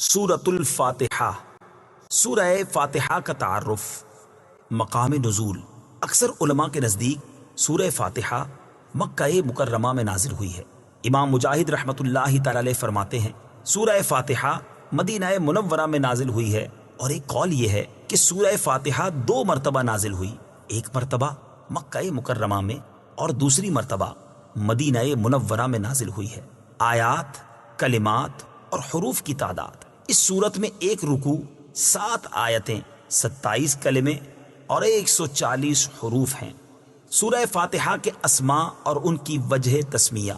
سورۃ الفاتحہ۔ سورہ فاتحہ کا تعارف، مقام نزول۔ اکثر علماء کے نزدیک سورہ فاتحہ مکہ مکرمہ میں نازل ہوئی ہے۔ امام مجاہد رحمۃ اللہ تعالی علیہ فرماتے ہیں سورہ فاتحہ مدینہ منورہ میں نازل ہوئی ہے، اور ایک قول یہ ہے کہ سورہ فاتحہ 2 مرتبہ نازل ہوئی، ایک مرتبہ مکہ مکرمہ میں اور دوسری مرتبہ مدینہ منورہ میں نازل ہوئی ہے۔ آیات، کلمات اور حروف کی تعداد، اس صورت میں ایک رکوع، 7 آیتیں، 27 کلمے اور 140 حروف ہیں۔ سورہ فاتحہ کے اسماء اور ان کی وجہ تسمیہ۔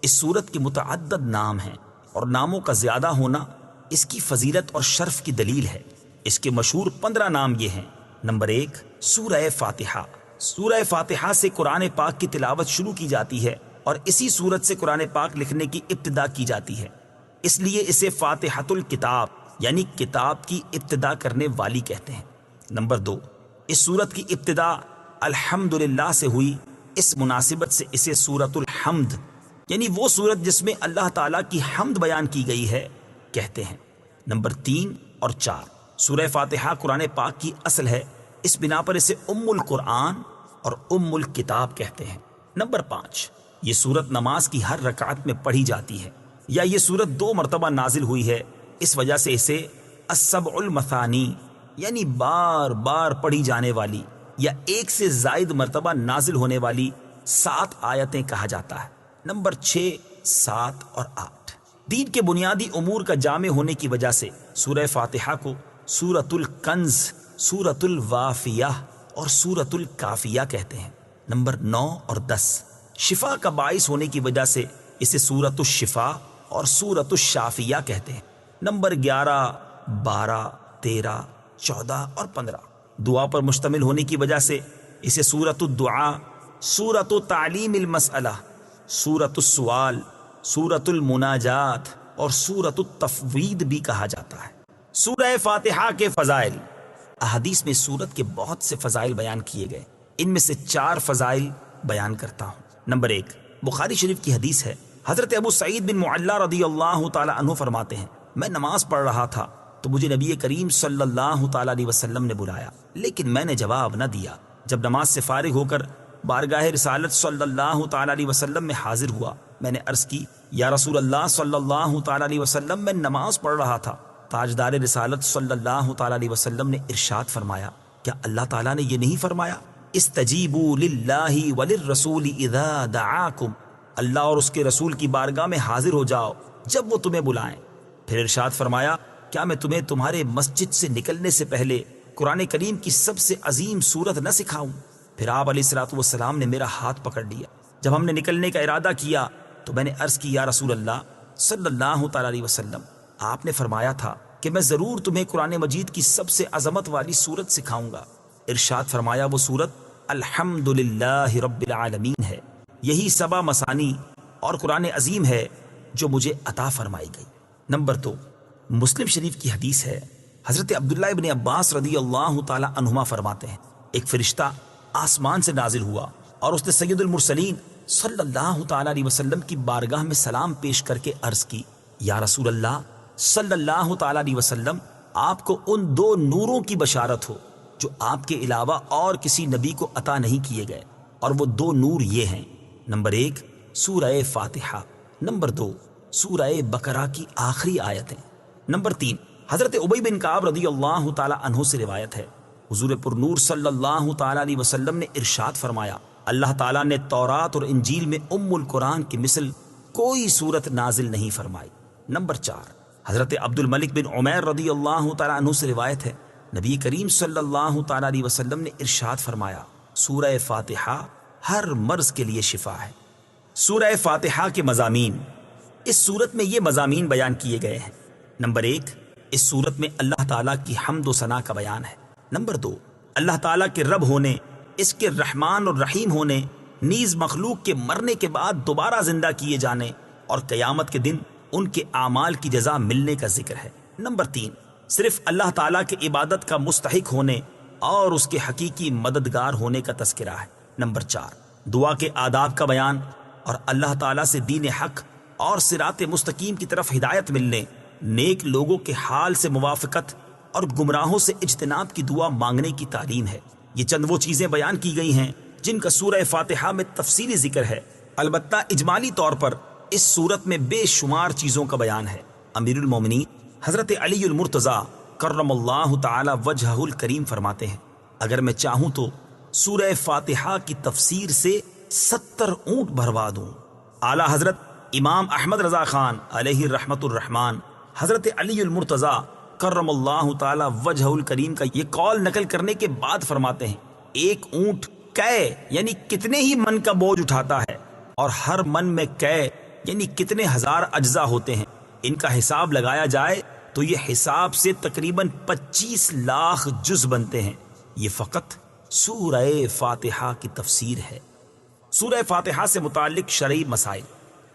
اس سورت کے متعدد نام ہیں، اور ناموں کا زیادہ ہونا اس کی فضیلت اور شرف کی دلیل ہے۔ اس کے مشہور 15 نام یہ ہیں۔ نمبر 1، سورہ فاتحہ۔ سورہ فاتحہ سے قرآن پاک کی تلاوت شروع کی جاتی ہے، اور اسی سورت سے قرآن پاک لکھنے کی ابتدا کی جاتی ہے، اس لیے اسے فاتحۃ الکتاب یعنی کتاب کی ابتدا کرنے والی کہتے ہیں۔ نمبر 2، اس سورت کی ابتدا الحمدللہ سے ہوئی، اس مناسبت سے اسے سورۃ الحمد یعنی وہ سورت جس میں اللہ تعالیٰ کی حمد بیان کی گئی ہے کہتے ہیں۔ نمبر 3 اور 4، سورہ فاتحہ قرآن پاک کی اصل ہے، اس بنا پر اسے ام القرآن اور ام الکتاب کہتے ہیں۔ نمبر 5، یہ سورت نماز کی ہر رکعت میں پڑھی جاتی ہے، یا یہ سورت 2 مرتبہ نازل ہوئی ہے، اس وجہ سے اسے السبع المثانی یعنی بار بار پڑھی جانے والی یا 1 سے زائد مرتبہ نازل ہونے والی 7 آیتیں کہا جاتا ہے۔ نمبر 6، 7 اور 8، دین کے بنیادی امور کا جامع ہونے کی وجہ سے سورہ فاتحہ کو سورۃ الکنز، سورۃ الوافیہ اور سورۃ الکافیہ کہتے ہیں۔ نمبر 9 اور 10، شفا کا باعث ہونے کی وجہ سے اسے سورۃ الشفا اور سورۃ الشافیہ کہتے ہیں۔ نمبر 11، 12، 13، 14 اور 15، دعا پر مشتمل ہونے کی وجہ سے اسے سورۃ الدعاء، سورۃ تعلیم المسئلہ، سورۃ السؤال، سورۃ المناجات اور سورۃ التفویض بھی کہا جاتا ہے۔ سورہ فاتحہ کے فضائل۔ احادیث میں سورت کے بہت سے فضائل بیان کیے گئے، ان میں سے 4 فضائل بیان کرتا ہوں۔ نمبر 1، بخاری شریف کی حدیث ہے، حضرت ابو سعید بن معلا رضی اللہ تعالی عنہ فرماتے ہیں، میں نماز پڑھ رہا تھا تو مجھے نبی کریم صلی اللہ تعالی علیہ وسلم نے بلایا، لیکن میں نے جواب نہ دیا۔ جب نماز سے فارغ ہو کر بارگاہ رسالت صلی اللہ تعالی علیہ وسلم میں حاضر ہوا، میں نے عرض کی، یا رسول اللہ صلی اللہ تعالی علیہ وسلم، میں نماز پڑھ رہا تھا۔ تاجدار رسالت صلی اللہ تعالی علیہ وسلم نے ارشاد فرمایا، کیا اللہ تعالیٰ نے یہ نہیں فرمایا، استجیبوا للہ وللرسول اذا دعاکم، اللہ اور اس کے رسول کی بارگاہ میں حاضر ہو جاؤ جب وہ تمہیں بلائیں۔ پھر ارشاد فرمایا، کیا میں تمہیں تمہارے مسجد سے نکلنے سے پہلے قرآن کریم کی سب سے عظیم سورت نہ سکھاؤں؟ پھر آپ علیہ الصلوۃ والسلام نے میرا ہاتھ پکڑ لیا۔ جب ہم نے نکلنے کا ارادہ کیا تو میں نے عرض کی، یا رسول اللہ صلی اللہ تعالی علیہ وسلم، آپ نے فرمایا تھا کہ میں ضرور تمہیں قرآن مجید کی سب سے عظمت والی سورت سکھاؤں گا۔ ارشاد فرمایا، وہ سورت الحمدللہ رب العالمین ہے، یہی 7 مثانی اور قرآن عظیم ہے جو مجھے عطا فرمائی گئی۔ نمبر 2، مسلم شریف کی حدیث ہے، حضرت عبداللہ ابن عباس رضی اللہ تعالی عنہما فرماتے ہیں، ایک فرشتہ آسمان سے نازل ہوا اور اس نے سید المرسلین صلی اللہ تعالی علیہ وسلم کی بارگاہ میں سلام پیش کر کے عرض کی، یا رسول اللہ صلی اللہ تعالی علیہ وسلم، آپ کو ان 2 نوروں کی بشارت ہو جو آپ کے علاوہ اور کسی نبی کو عطا نہیں کیے گئے، اور وہ 2 نور یہ ہیں، نمبر 1 سورہ فاتحہ، نمبر 2 سورہ بقرہ کی آخری آیتیں۔ نمبر 3، حضرت ابی بن کعب رضی اللہ تعالی عنہ سے روایت ہے، حضور پر نور صلی اللہ تعالی علیہ وسلم نے ارشاد فرمایا، اللہ تعالیٰ نے تورات اور انجیل میں ام القرآن کی مثل کوئی سورت نازل نہیں فرمائی۔ نمبر 4، حضرت عبد الملک بن عمیر رضی اللہ تعالی عنہ سے روایت ہے، نبی کریم صلی اللہ تعالی علیہ وسلم نے ارشاد فرمایا، سورہ فاتحہ ہر مرض کے لیے شفا ہے۔ سورہ فاتحہ کے مضامین۔ اس سورت میں یہ مضامین بیان کیے گئے ہیں، نمبر 1، اس سورت میں اللہ تعالیٰ کی حمد و ثنا کا بیان ہے۔ نمبر 2، اللہ تعالیٰ کے رب ہونے، اس کے رحمان اور رحیم ہونے، نیز مخلوق کے مرنے کے بعد دوبارہ زندہ کیے جانے اور قیامت کے دن ان کے اعمال کی جزا ملنے کا ذکر ہے۔ نمبر 3، صرف اللہ تعالیٰ کے عبادت کا مستحق ہونے اور اس کے حقیقی مددگار ہونے کا تذکرہ ہے۔ نمبر 4، دعا کے آداب کا بیان اور اللہ تعالیٰ سے دین حق اور صراط مستقیم کی طرف ہدایت ملنے نیک لوگوں کے حال سے موافقت اور گمراہوں سے اجتناب کی دعا مانگنے کی تعلیم ہے۔ یہ چند وہ چیزیں بیان کی گئی ہیں جن کا سورہ فاتحہ میں تفصیلی ذکر ہے، البتہ اجمالی طور پر اس سورت میں بے شمار چیزوں کا بیان ہے۔ امیر المومنین حضرت علی المرتضیٰ کرم اللہ تعالی وجہہ الکریم فرماتے ہیں، اگر میں چاہوں تو سورہ فاتحہ کی تفسیر سے 70 اونٹ بھروا دوں۔ اعلیٰ حضرت امام احمد رضا خان علیہ رحمت الرحمن حضرت علی المرتضیٰ کرم اللہ تعالی وجہ الکریم کا یہ قول نقل کرنے کے بعد فرماتے ہیں، ایک اونٹ کئے یعنی کتنے ہی من کا بوجھ اٹھاتا ہے، اور ہر من میں کئے یعنی کتنے ہزار اجزاء ہوتے ہیں، ان کا حساب لگایا جائے تو یہ حساب سے تقریباً 25 لاکھ جز بنتے ہیں۔ یہ فقط سورہ فاتحہ کی تفسیر ہے۔ سورہ فاتحہ سے متعلق شرعی مسائل۔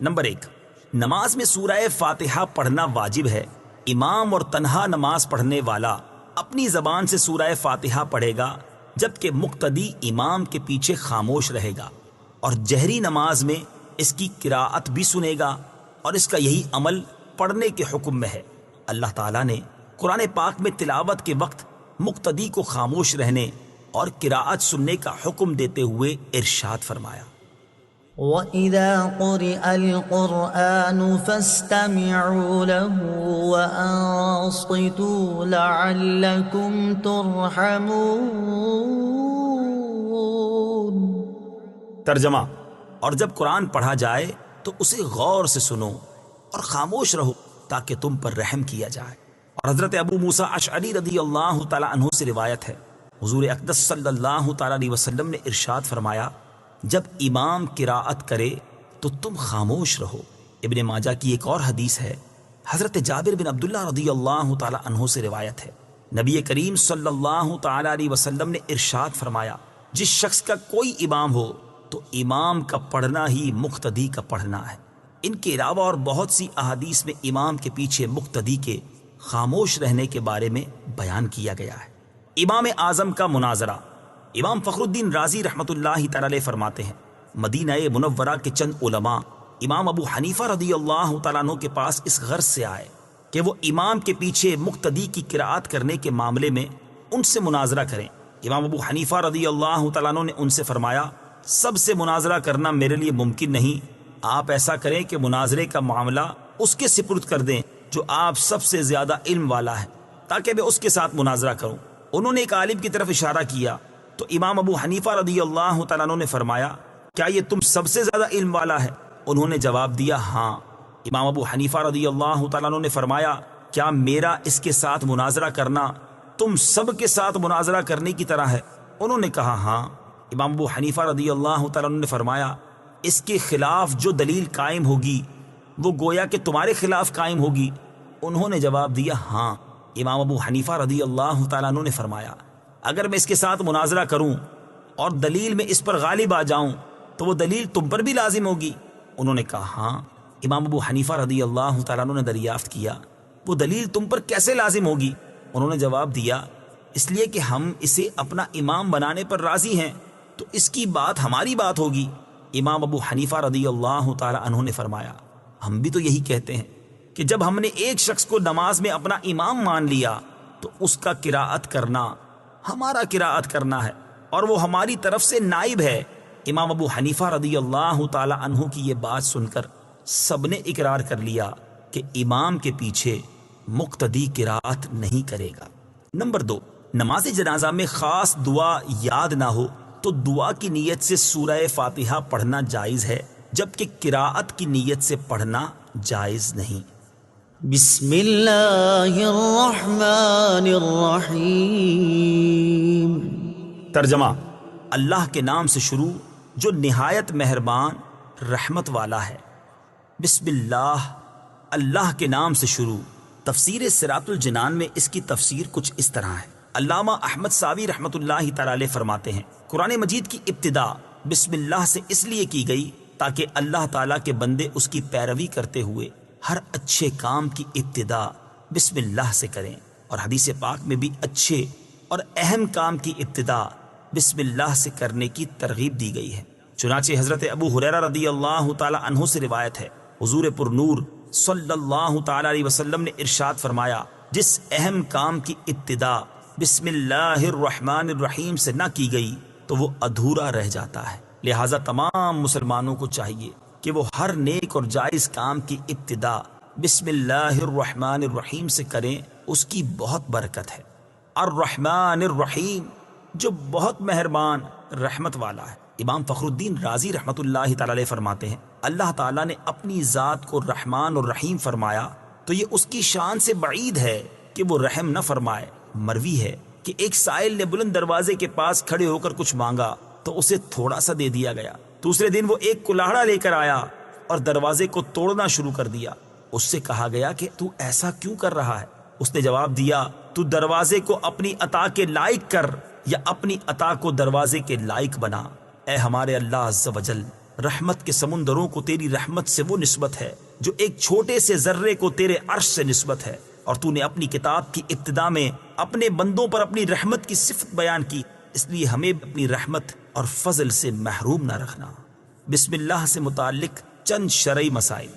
نمبر 1، نماز میں سورہ فاتحہ پڑھنا واجب ہے۔ امام اور تنہا نماز پڑھنے والا اپنی زبان سے سورہ فاتحہ پڑھے گا، جبکہ مقتدی امام کے پیچھے خاموش رہے گا، اور جہری نماز میں اس کی قراءت بھی سنے گا، اور اس کا یہی عمل پڑھنے کے حکم میں ہے۔ اللہ تعالیٰ نے قرآن پاک میں تلاوت کے وقت مقتدی کو خاموش رہنے اور قراءت سننے کا حکم دیتے ہوئے ارشاد فرمایا، وَإِذَا قُرِئَ الْقُرْآنُ فَاسْتَمِعُوا لَهُ وَأَنصِتُوا لَعَلَّكُمْ تُرْحَمُونَ۔ ترجمہ، اور جب قرآن پڑھا جائے تو اسے غور سے سنو اور خاموش رہو تاکہ تم پر رحم کیا جائے۔ اور حضرت ابو موسیٰ اشعری رضی اللہ تعالی عنہ سے روایت ہے، حضور اقدس صلی اللہ تعالی علیہ وسلم نے ارشاد فرمایا، جب امام قراءت کرے تو تم خاموش رہو۔ ابن ماجہ کی ایک اور حدیث ہے، حضرت جابر بن عبداللہ رضی اللہ تعالی عنہ سے روایت ہے، نبی کریم صلی اللہ تعالی علیہ وسلم نے ارشاد فرمایا، جس شخص کا کوئی امام ہو تو امام کا پڑھنا ہی مقتدی کا پڑھنا ہے۔ ان کے علاوہ اور بہت سی احادیث میں امام کے پیچھے مقتدی کے خاموش رہنے کے بارے میں بیان کیا گیا ہے۔ امام اعظم کا مناظرہ۔ امام فخر الدین رازی رحمۃ اللہ تعالی علیہ فرماتے ہیں، مدینہ منورہ کے چند علماء امام ابو حنیفہ رضی اللہ تعالیٰ عنہ کے پاس اس غرض سے آئے کہ وہ امام کے پیچھے مقتدی کی قراءت کرنے کے معاملے میں ان سے مناظرہ کریں۔ امام ابو حنیفہ رضی اللہ تعالیٰ عنہ نے ان سے فرمایا، سب سے مناظرہ کرنا میرے لیے ممکن نہیں، آپ ایسا کریں کہ مناظرے کا معاملہ اس کے سپرد کر دیں جو آپ سب سے زیادہ علم والا ہے، تاکہ میں اس کے ساتھ مناظرہ کروں۔ انہوں نے ایک عالم کی طرف اشارہ کیا تو امام ابو حنیفہ رضی اللہ تعالیٰ عنہ نے فرمایا، کیا یہ تم سب سے زیادہ علم والا ہے؟ انہوں نے جواب دیا، ہاں۔ امام ابو حنیفہ رضی اللہ تعالیٰ عنہ نے فرمایا، کیا میرا اس کے ساتھ مناظرہ کرنا تم سب کے ساتھ مناظرہ کرنے کی طرح ہے؟ انہوں نے کہا، ہاں۔ امام ابو حنیفہ رضی اللہ تعالیٰ عنہ نے فرمایا، اس کے خلاف جو دلیل قائم ہوگی وہ گویا کہ تمہارے خلاف قائم ہوگی؟ انہوں نے جواب دیا، ہاں۔ امام ابو حنیفہ رضی اللہ تعالیٰ عنہ نے فرمایا، اگر میں اس کے ساتھ مناظرہ کروں اور دلیل میں اس پر غالب آ جاؤں تو وہ دلیل تم پر بھی لازم ہوگی؟ انہوں نے کہا، ہاں۔ امام ابو حنیفہ رضی اللہ تعالیٰ عنہ نے دریافت کیا، وہ دلیل تم پر کیسے لازم ہوگی؟ انہوں نے جواب دیا، اس لیے کہ ہم اسے اپنا امام بنانے پر راضی ہیں تو اس کی بات ہماری بات ہوگی۔ امام ابو حنیفہ رضی اللہ تعالیٰ عنہ نے فرمایا، ہم بھی تو یہی کہتے ہیں کہ جب ہم نے ایک شخص کو نماز میں اپنا امام مان لیا تو اس کا قراءت کرنا ہمارا قراءت کرنا ہے اور وہ ہماری طرف سے نائب ہے۔ امام ابو حنیفہ رضی اللہ تعالی عنہ کی یہ بات سن کر سب نے اقرار کر لیا کہ امام کے پیچھے مقتدی قراءت نہیں کرے گا۔ نمبر 2، نماز جنازہ میں خاص دعا یاد نہ ہو تو دعا کی نیت سے سورہ فاتحہ پڑھنا جائز ہے، جبکہ قراءت کی نیت سے پڑھنا جائز نہیں۔ بسم اللہ الرحمن الرحیم۔ ترجمہ، اللہ کے نام سے شروع جو نہایت مہربان رحمت والا ہے۔ بسم اللہ، اللہ کے نام سے شروع۔ تفسیر صراط الجنان میں اس کی تفسیر کچھ اس طرح ہے۔ علامہ احمد ساوی رحمت اللہ تعالی علیہ فرماتے ہیں، قرآن مجید کی ابتدا بسم اللہ سے اس لیے کی گئی تاکہ اللہ تعالیٰ کے بندے اس کی پیروی کرتے ہوئے ہر اچھے کام کی ابتدا بسم اللہ سے کریں، اور حدیث پاک میں بھی اچھے اور اہم کام کی ابتدا بسم اللہ سے کرنے کی ترغیب دی گئی ہے۔ چنانچہ حضرت ابو ہریرہ رضی اللہ تعالی عنہ سے روایت ہے، حضور پر نور صلی اللہ تعالی علیہ وسلم نے ارشاد فرمایا، جس اہم کام کی ابتدا بسم اللہ الرحمن الرحیم سے نہ کی گئی تو وہ ادھورا رہ جاتا ہے۔ لہٰذا تمام مسلمانوں کو چاہیے کہ وہ ہر نیک اور جائز کام کی ابتدا بسم اللہ الرحمن الرحیم سے کریں، اس کی بہت برکت ہے۔ الرحمن الرحیم، جو بہت مہربان رحمت والا ہے۔ امام فخر الدین رازی رحمت اللہ تعالی علیہ فرماتے ہیں، اللہ تعالیٰ نے اپنی ذات کو رحمان اور رحیم فرمایا تو یہ اس کی شان سے بعید ہے کہ وہ رحم نہ فرمائے۔ مروی ہے کہ ایک سائل نے بلند دروازے کے پاس کھڑے ہو کر کچھ مانگا تو اسے تھوڑا سا دے دیا گیا۔ دوسرے دن وہ ایک کلاڑا لے کر آیا اور دروازے کو توڑنا شروع کر دیا۔ اس سے کہا گیا کہ تو ایسا کیوں کر رہا ہے؟ اس نے جواب دیا، تو دروازے کو اپنی عطا کے لائق کر یا اپنی عطا کو دروازے کے لائق بنا۔ اے ہمارے اللہ عز و جل، رحمت کے سمندروں کو تیری رحمت سے وہ نسبت ہے جو ایک چھوٹے سے ذرے کو تیرے عرش سے نسبت ہے، اور تو نے اپنی کتاب کی ابتدا میں اپنے بندوں پر اپنی رحمت کی صفت بیان کی، اس لیے ہمیں اپنی رحمت اور فضل سے محروم نہ رکھنا۔ بسم اللہ سے متعلق چند شرعی مسائل۔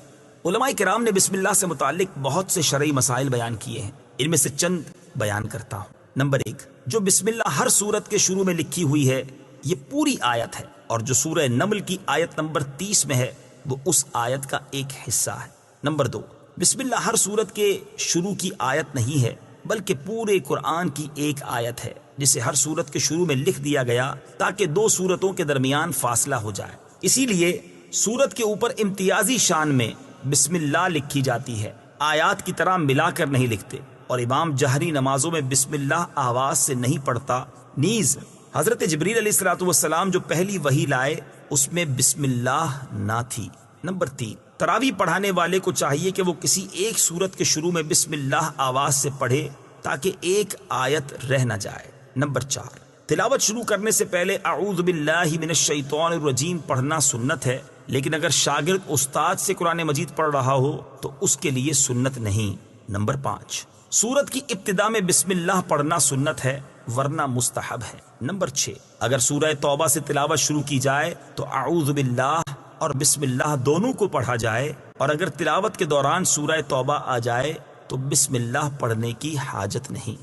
علماء کرام نے بسم اللہ سے متعلق بہت سے شرعی مسائل بیان کیے ہیں، ان میں سے چند بیان کرتا ہوں۔ نمبر 1، جو بسم اللہ ہر سورت کے شروع میں لکھی ہوئی ہے یہ پوری آیت ہے، اور جو سورہ نمل کی آیت نمبر 30 میں ہے وہ اس آیت کا ایک حصہ ہے۔ نمبر 2، بسم اللہ ہر سورت کے شروع کی آیت نہیں ہے بلکہ پورے قرآن کی ایک آیت ہے، جسے ہر سورت کے شروع میں لکھ دیا گیا تاکہ دو سورتوں کے درمیان فاصلہ ہو جائے۔ اسی لیے سورت کے اوپر امتیازی شان میں بسم اللہ لکھی جاتی ہے، آیات کی طرح ملا کر نہیں لکھتے، اور امام جہری نمازوں میں بسم اللہ آواز سے نہیں پڑھتا۔ نیز حضرت جبریل علیہ السلام جو پہلی وحی لائے اس میں بسم اللہ نہ تھی۔ نمبر 3، تراویح پڑھانے والے کو چاہیے کہ وہ کسی ایک سورت کے شروع میں بسم اللہ آواز سے پڑھے تاکہ ایک آیت رہ نہ جائے۔ نمبر 4، تلاوت شروع کرنے سے پہلے اعوذ باللہ من الشیطان الرجیم پڑھنا سنت ہے، لیکن اگر شاگرد استاد سے قرآن مجید پڑھ رہا ہو تو اس کے لیے سنت نہیں۔ نمبر 5، سورت کی ابتدا میں بسم اللہ پڑھنا سنت ہے ورنہ مستحب ہے۔ نمبر 6، اگر سورہ توبہ سے تلاوت شروع کی جائے تو اعوذ باللہ اور بسم اللہ دونوں کو پڑھا جائے، اور اگر تلاوت کے دوران سورہ توبہ آ جائے تو بسم اللہ پڑھنے کی حاجت نہیں۔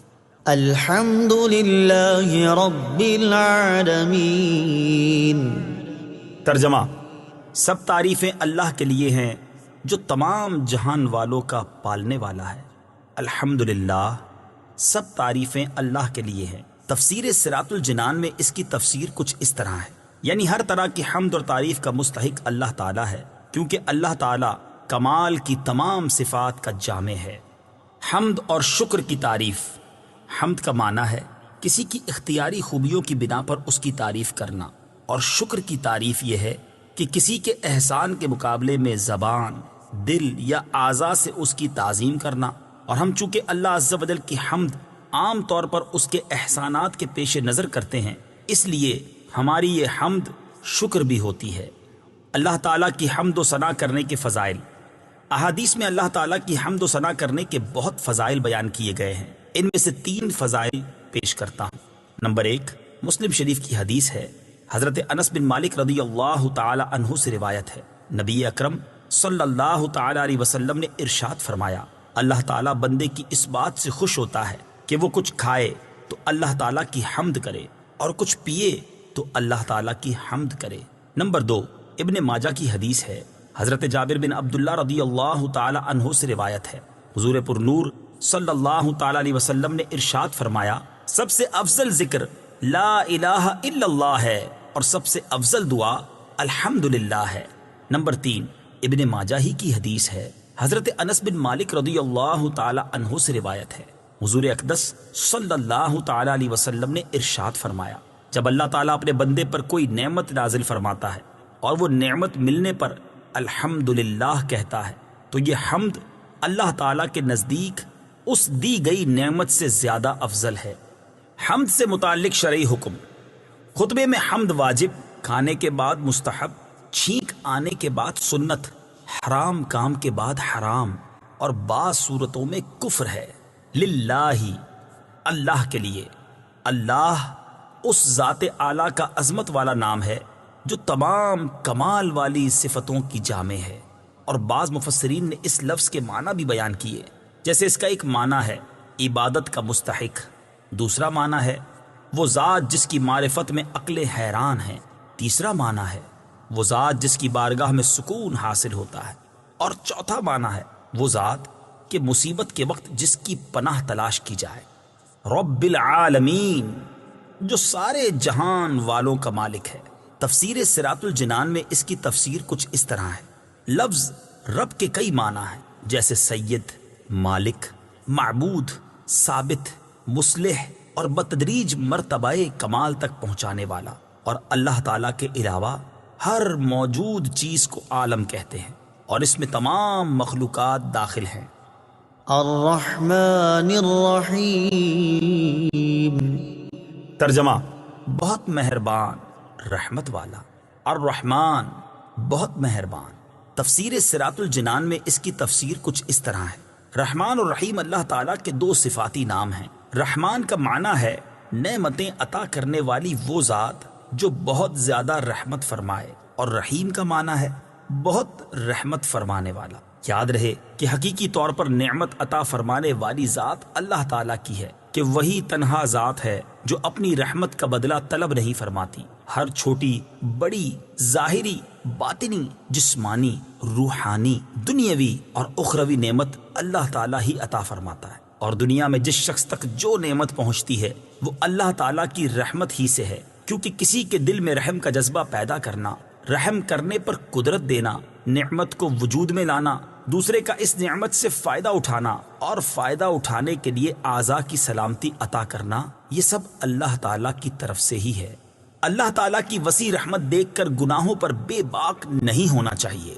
الحمد للہ رب العالمین۔ ترجمہ، سب تعریفیں اللہ کے لیے ہیں جو تمام جہان والوں کا پالنے والا ہے۔ الحمدللہ، سب تعریفیں اللہ کے لیے ہیں۔ تفسیر صراط الجنان میں اس کی تفسیر کچھ اس طرح ہے، یعنی ہر طرح کی حمد اور تعریف کا مستحق اللہ تعالیٰ ہے، کیونکہ اللہ تعالیٰ کمال کی تمام صفات کا جامع ہے۔ حمد اور شکر کی تعریف۔ حمد کا معنی ہے کسی کی اختیاری خوبیوں کی بنا پر اس کی تعریف کرنا، اور شکر کی تعریف یہ ہے کہ کسی کے احسان کے مقابلے میں زبان، دل یا اعضاء سے اس کی تعظیم کرنا۔ اور ہم چونکہ اللہ عز و جل کی حمد عام طور پر اس کے احسانات کے پیش نظر کرتے ہیں، اس لیے ہماری یہ حمد شکر بھی ہوتی ہے۔ اللہ تعالیٰ کی حمد و ثنا کرنے کے فضائل۔ احادیث میں اللہ تعالیٰ کی حمد و ثنا کرنے کے بہت فضائل بیان کیے گئے ہیں، ان میں سے 3 فضائل پیش کرتا ہوں۔ نمبر 1، مسلم شریف کی حدیث ہے، حضرت انس بن مالک رضی اللہ تعالی عنہ سے روایت ہے، نبی اکرم صلی اللہ تعالی علیہ وسلم نے ارشاد فرمایا، اللہ تعالیٰ بندے کی اس بات سے خوش ہوتا ہے کہ وہ کچھ کھائے تو اللہ تعالیٰ کی حمد کرے، اور کچھ پیے تو اللہ تعالیٰ کی حمد کرے۔ نمبر 2، ابن ماجہ کی حدیث ہے، حضرت جابر بن عبداللہ رضی اللہ تعالی عنہ سے روایت ہے، حضور پر نور صلی اللہ تعالی علیہ وسلم نے ارشاد فرمایا، سب سے افضل ذکر لا الہ الا اللہ ہے، اور سب سے افضل دعا الحمدللہ ہے۔ نمبر 3، ابن ماجہ ہی کی حدیث ہے، حضرت انس بن مالک رضی اللہ تعالی عنہ سے روایت ہے، حضور اقدس صلی اللہ تعالی علیہ وسلم نے ارشاد فرمایا، جب اللہ تعالیٰ اپنے بندے پر کوئی نعمت نازل فرماتا ہے اور وہ نعمت ملنے پر الحمدللہ کہتا ہے تو یہ حمد اللہ تعالیٰ کے نزدیک اس دی گئی نعمت سے زیادہ افضل ہے۔ حمد سے متعلق شرعی حکم۔ خطبے میں حمد واجب، کھانے کے بعد مستحب، چھینک آنے کے بعد سنت، حرام کام کے بعد حرام، اور بعض صورتوں میں کفر ہے۔ للہ، اللہ کے لیے۔ اللہ اس ذات اعلیٰ کا عظمت والا نام ہے جو تمام کمال والی صفتوں کی جامع ہے۔ اور بعض مفسرین نے اس لفظ کے معنی بھی بیان کیے، جیسے اس کا ایک معنی ہے عبادت کا مستحق، دوسرا معنی ہے وہ ذات جس کی معرفت میں عقلیں حیران ہیں، تیسرا معنی ہے وہ ذات جس کی بارگاہ میں سکون حاصل ہوتا ہے، اور چوتھا معنی ہے وہ ذات کہ مصیبت کے وقت جس کی پناہ تلاش کی جائے۔ رب العالمین، جو سارے جہان والوں کا مالک ہے۔ تفسیر صراط الجنان میں اس کی تفسیر کچھ اس طرح ہے، لفظ رب کے کئی معنی ہیں، جیسے سید، مالک، معبود، ثابت، مصلح اور بتدریج مرتبہ کمال تک پہنچانے والا، اور اللہ تعالیٰ کے علاوہ ہر موجود چیز کو عالم کہتے ہیں، اور اس میں تمام مخلوقات داخل ہیں۔ الرحمن الرحیم۔ ترجمہ: بہت مہربان، رحمت والا۔ الرحمن، بہت مہربان۔ تفسیر صراط الجنان میں اس کی تفسیر کچھ اس طرح ہے، رحمان اور رحیم اللہ تعالیٰ کے دو صفاتی نام ہیں۔ رحمان کا معنی ہے نعمتیں عطا کرنے والی وہ ذات جو بہت زیادہ رحمت فرمائے، اور رحیم کا معنی ہے بہت رحمت فرمانے والا۔ یاد رہے کہ حقیقی طور پر نعمت عطا فرمانے والی ذات اللہ تعالیٰ کی ہے، کہ وہی تنہا ذات ہے جو اپنی رحمت کا بدلہ طلب نہیں فرماتی۔ ہر چھوٹی بڑی، ظاہری، باطنی، جسمانی، روحانی، دنیاوی اور اخروی نعمت اللہ تعالیٰ ہی عطا فرماتا ہے، اور دنیا میں جس شخص تک جو نعمت پہنچتی ہے وہ اللہ تعالیٰ کی رحمت ہی سے ہے، کیونکہ کسی کے دل میں رحم کا جذبہ پیدا کرنا، رحم کرنے پر قدرت دینا، نعمت کو وجود میں لانا، دوسرے کا اس نعمت سے فائدہ اٹھانا اور فائدہ اٹھانے کے لیے اعضاء کی سلامتی عطا کرنا، یہ سب اللہ تعالیٰ کی طرف سے ہی ہے۔ اللہ تعالیٰ کی وسیع رحمت دیکھ کر گناہوں پر بے باک نہیں ہونا چاہیے۔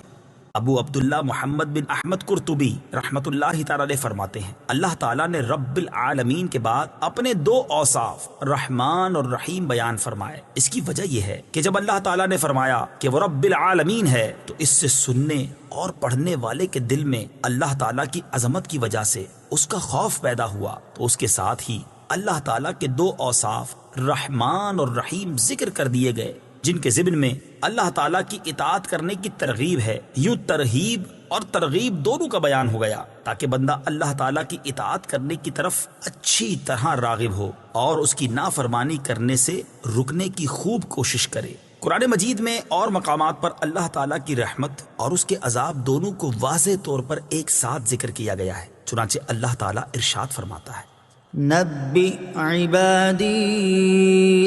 ابو عبداللہ محمد بن احمد قرطبی رحمت اللہ تعالی علیہ فرماتے ہیں، اللہ تعالیٰ نے رب العالمین کے بعد اپنے دو اوصاف رحمان اور رحیم بیان فرمائے۔ اس کی وجہ یہ ہے کہ جب اللہ تعالیٰ نے فرمایا کہ وہ رب العالمین ہے، تو اس سے سننے اور پڑھنے والے کے دل میں اللہ تعالیٰ کی عظمت کی وجہ سے اس کا خوف پیدا ہوا، تو اس کے ساتھ ہی اللہ تعالیٰ کے دو اوصاف رحمان اور رحیم ذکر کر دیے گئے، جن کے ضمن میں اللہ تعالیٰ کی اطاعت کرنے کی ترغیب ہے۔ یوں ترغیب اور ترغیب دونوں کا بیان ہو گیا، تاکہ بندہ اللہ تعالیٰ کی اطاعت کرنے کی طرف اچھی طرح راغب ہو اور اس کی نافرمانی کرنے سے رکنے کی خوب کوشش کرے۔ قرآن مجید میں اور مقامات پر اللہ تعالیٰ کی رحمت اور اس کے عذاب دونوں کو واضح طور پر ایک ساتھ ذکر کیا گیا ہے۔ چنانچہ اللہ تعالیٰ ارشاد فرماتا ہے، نبئ عبادی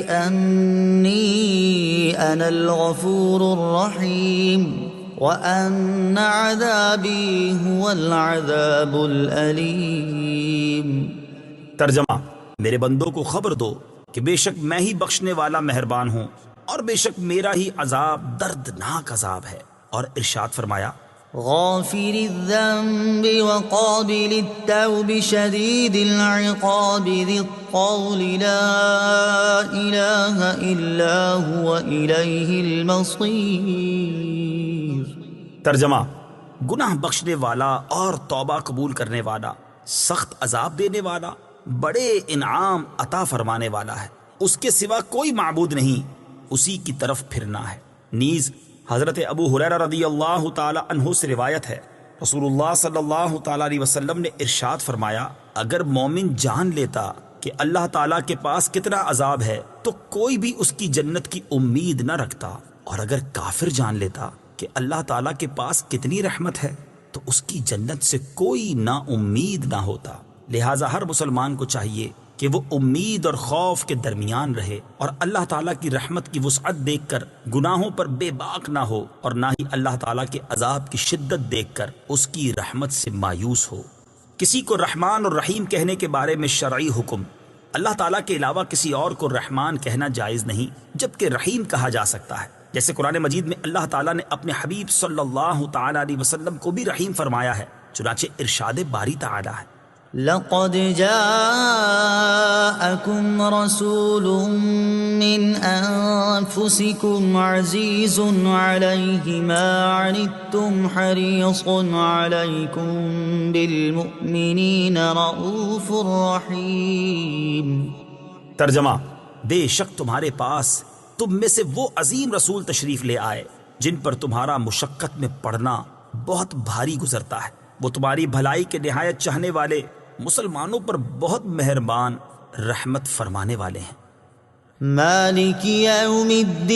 انی انا الغفور الرحیم وان عذابی هو العذاب الالیم۔ ترجمہ: میرے بندوں کو خبر دو کہ بے شک میں ہی بخشنے والا مہربان ہوں، اور بے شک میرا ہی عذاب دردناک عذاب ہے۔ اور ارشاد فرمایا، غافر الذنب وقابل التوب شدید العقاب ذی الطول لا الہ الا هو الیہ المصیر۔ ترجمہ: گناہ بخشنے والا اور توبہ قبول کرنے والا، سخت عذاب دینے والا، بڑے انعام عطا فرمانے والا ہے، اس کے سوا کوئی معبود نہیں، اسی کی طرف پھرنا ہے۔ نیز حضرت ابو ہریرہ رضی اللہ تعالی عنہ سے روایت ہے، رسول اللہ صلی اللہ تعالی علیہ وسلم نے ارشاد فرمایا، اگر مومن جان لیتا کہ اللہ تعالیٰ کے پاس کتنا عذاب ہے تو کوئی بھی اس کی جنت کی امید نہ رکھتا، اور اگر کافر جان لیتا کہ اللہ تعالیٰ کے پاس کتنی رحمت ہے تو اس کی جنت سے کوئی نا امید نہ ہوتا۔ لہٰذا ہر مسلمان کو چاہیے کہ وہ امید اور خوف کے درمیان رہے، اور اللہ تعالیٰ کی رحمت کی وسعت دیکھ کر گناہوں پر بے باک نہ ہو، اور نہ ہی اللہ تعالیٰ کے عذاب کی شدت دیکھ کر اس کی رحمت سے مایوس ہو۔ کسی کو رحمان اور رحیم کہنے کے بارے میں شرعی حکم، اللہ تعالیٰ کے علاوہ کسی اور کو رحمان کہنا جائز نہیں، جبکہ رحیم کہا جا سکتا ہے، جیسے قرآن مجید میں اللہ تعالیٰ نے اپنے حبیب صلی اللہ تعالیٰ علیہ وسلم کو بھی رحیم فرمایا ہے۔ چنانچہ ارشاد باری تعالیٰ ہے، لقد جاءكم رسول من أنفسكم عزيز عليه ما عنتم حريص عليكم بالمؤمنين رؤوف رحيم۔ ترجمہ: بے شک تمہارے پاس تم میں سے وہ عظیم رسول تشریف لے آئے جن پر تمہارا مشقت میں پڑنا بہت بھاری گزرتا ہے۔ وہ تمہاری بھلائی کے نہایت چاہنے والے، مسلمانوں پر بہت مہربان، رحمت فرمانے والے ہیں۔ مالک یوم الدین،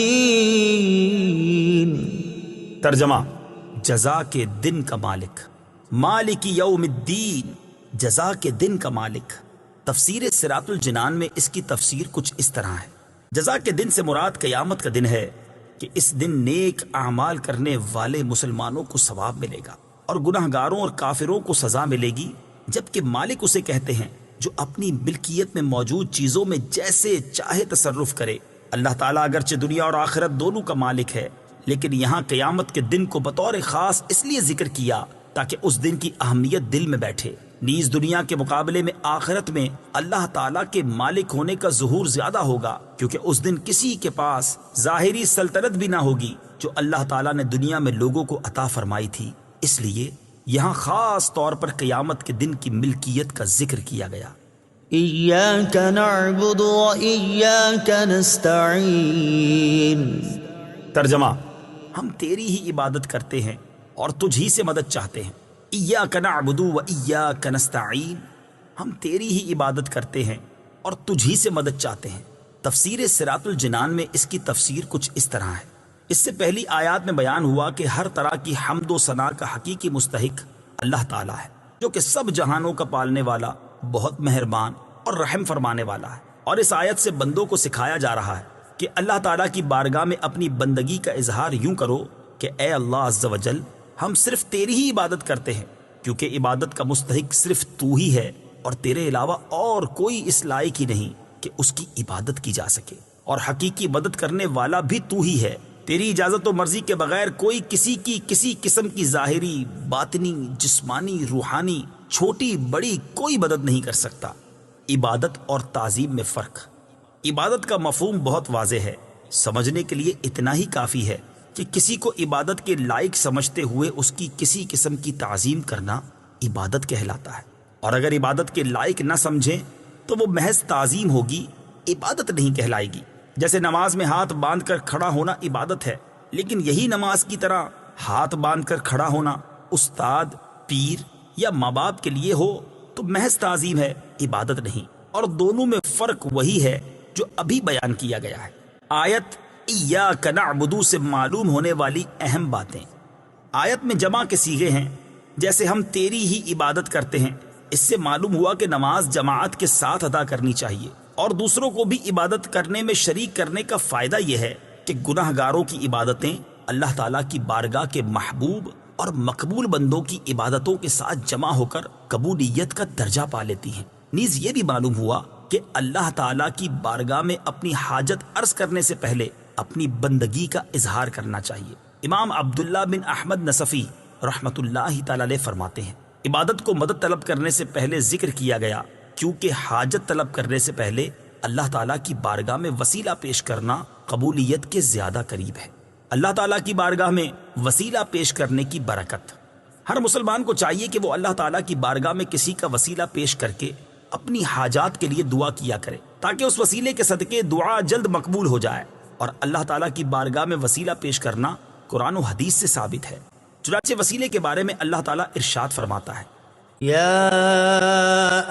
ترجمہ: جزا کے دن کا مالک۔ مالک یوم الدین، جزا کے دن کا مالک۔ تفسیر صراط الجنان میں اس کی تفسیر کچھ اس طرح ہے: جزا کے دن سے مراد قیامت کا دن ہے کہ اس دن نیک اعمال کرنے والے مسلمانوں کو ثواب ملے گا اور گناہ گاروں اور کافروں کو سزا ملے گی، جبکہ مالک اسے کہتے ہیں جو اپنی ملکیت میں موجود چیزوں میں جیسے چاہے تصرف کرے۔ اللہ تعالیٰ اگرچہ دنیا اور آخرت دونوں کا مالک ہے، لیکن یہاں قیامت کے دن کو بطور خاص اس لیے ذکر کیا تاکہ اس دن کی اہمیت دل میں بیٹھے۔ نیز دنیا کے مقابلے میں آخرت میں اللہ تعالیٰ کے مالک ہونے کا ظہور زیادہ ہوگا، کیونکہ اس دن کسی کے پاس ظاہری سلطنت بھی نہ ہوگی جو اللہ تعالیٰ نے دنیا میں لوگوں کو عطا فرمائی تھی۔ اس لیے یہاں خاص طور پر قیامت کے دن کی ملکیت کا ذکر کیا گیا۔ ایاک نعبد و ایاک نستعین، ترجمہ: ہم تیری ہی عبادت کرتے ہیں اور تجھ ہی سے مدد چاہتے ہیں۔ ایاک نعبد و ایاک نستعین، ہم تیری ہی عبادت کرتے ہیں اور تجھ ہی سے مدد چاہتے ہیں۔ تفسیر صراط الجنان میں اس کی تفسیر کچھ اس طرح ہے: اس سے پہلی آیات میں بیان ہوا کہ ہر طرح کی حمد و ثنا کا حقیقی مستحق اللہ تعالیٰ ہے، جو کہ سب جہانوں کا پالنے والا، بہت مہربان اور رحم فرمانے والا ہے۔ اور اس آیت سے بندوں کو سکھایا جا رہا ہے کہ اللہ تعالیٰ کی بارگاہ میں اپنی بندگی کا اظہار یوں کرو کہ اے اللہ عز و جل، ہم صرف تیری ہی عبادت کرتے ہیں، کیونکہ عبادت کا مستحق صرف تو ہی ہے اور تیرے علاوہ اور کوئی اس لائق ہی نہیں کہ اس کی عبادت کی جا سکے، اور حقیقی مدد کرنے والا بھی تو ہی ہے۔ تیری اجازت و مرضی کے بغیر کوئی کسی کی کسی قسم کی ظاہری، باطنی، جسمانی، روحانی، چھوٹی بڑی کوئی مدد نہیں کر سکتا۔ عبادت اور تعظیم میں فرق۔ عبادت کا مفہوم بہت واضح ہے، سمجھنے کے لیے اتنا ہی کافی ہے کہ کسی کو عبادت کے لائق سمجھتے ہوئے اس کی کسی قسم کی تعظیم کرنا عبادت کہلاتا ہے، اور اگر عبادت کے لائق نہ سمجھیں تو وہ محض تعظیم ہوگی، عبادت نہیں کہلائے گی۔ جیسے نماز میں ہاتھ باندھ کر کھڑا ہونا عبادت ہے، لیکن یہی نماز کی طرح ہاتھ باندھ کر کھڑا ہونا استاد، پیر یا ماں باپ کے لیے ہو تو محض تعظیم ہے، عبادت نہیں۔ اور دونوں میں فرق وہی ہے جو ابھی بیان کیا گیا ہے۔ آیت ایاک نعبد سے معلوم ہونے والی اہم باتیں۔ آیت میں جمع کے صیغے ہیں، جیسے ہم تیری ہی عبادت کرتے ہیں۔ اس سے معلوم ہوا کہ نماز جماعت کے ساتھ ادا کرنی چاہیے، اور دوسروں کو بھی عبادت کرنے میں شریک کرنے کا فائدہ یہ ہے کہ گناہ گاروں کی عبادتیں اللہ تعالیٰ کی بارگاہ کے محبوب اور مقبول بندوں کی عبادتوں کے ساتھ جمع ہو کر قبولیت کا درجہ پا لیتی ہیں۔ نیز یہ بھی معلوم ہوا کہ اللہ تعالیٰ کی بارگاہ میں اپنی حاجت عرض کرنے سے پہلے اپنی بندگی کا اظہار کرنا چاہیے۔ امام عبداللہ بن احمد نصفی رحمۃ اللہ تعالی علیہ فرماتے ہیں، عبادت کو مدد طلب کرنے سے پہلے ذکر کیا گیا کیونکہ حاجت طلب کرنے سے پہلے اللہ تعالیٰ کی بارگاہ میں وسیلہ پیش کرنا قبولیت کے زیادہ قریب ہے۔ اللہ تعالیٰ کی بارگاہ میں وسیلہ پیش کرنے کی برکت۔ ہر مسلمان کو چاہیے کہ وہ اللہ تعالیٰ کی بارگاہ میں کسی کا وسیلہ پیش کر کے اپنی حاجات کے لیے دعا کیا کرے، تاکہ اس وسیلے کے صدقے دعا جلد مقبول ہو جائے۔ اور اللہ تعالیٰ کی بارگاہ میں وسیلہ پیش کرنا قرآن و حدیث سے ثابت ہے۔ چنانچہ وسیلے کے بارے میں اللہ تعالیٰ ارشاد فرماتا ہے، يا